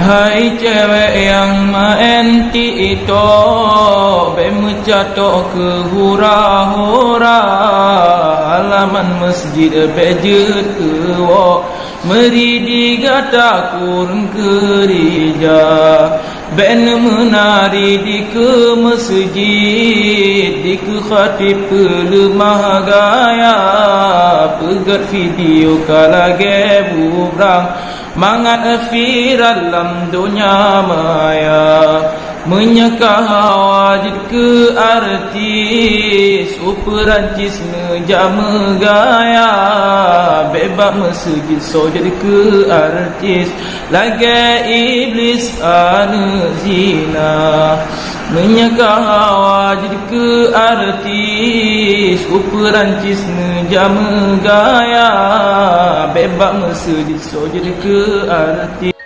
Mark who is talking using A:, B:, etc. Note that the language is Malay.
A: Hai cewek yang main TikTok, bermecatok ke hura-hura, halaman masjid bejet kewak, meridi gata kurun kerja, ben menari di ke masjid, di ke khatib pelemah gaya, pegat video kalage bubrang, mangat viral dalam dunia maya, menyeka wajib ke artis, Perancis ngejama gaya, bebas masjid so jadi ke artis, lagi iblis anu zina, menyeka wajib ke artis, Perancis ngejama gaya, bebas masjid so jadi ke artis.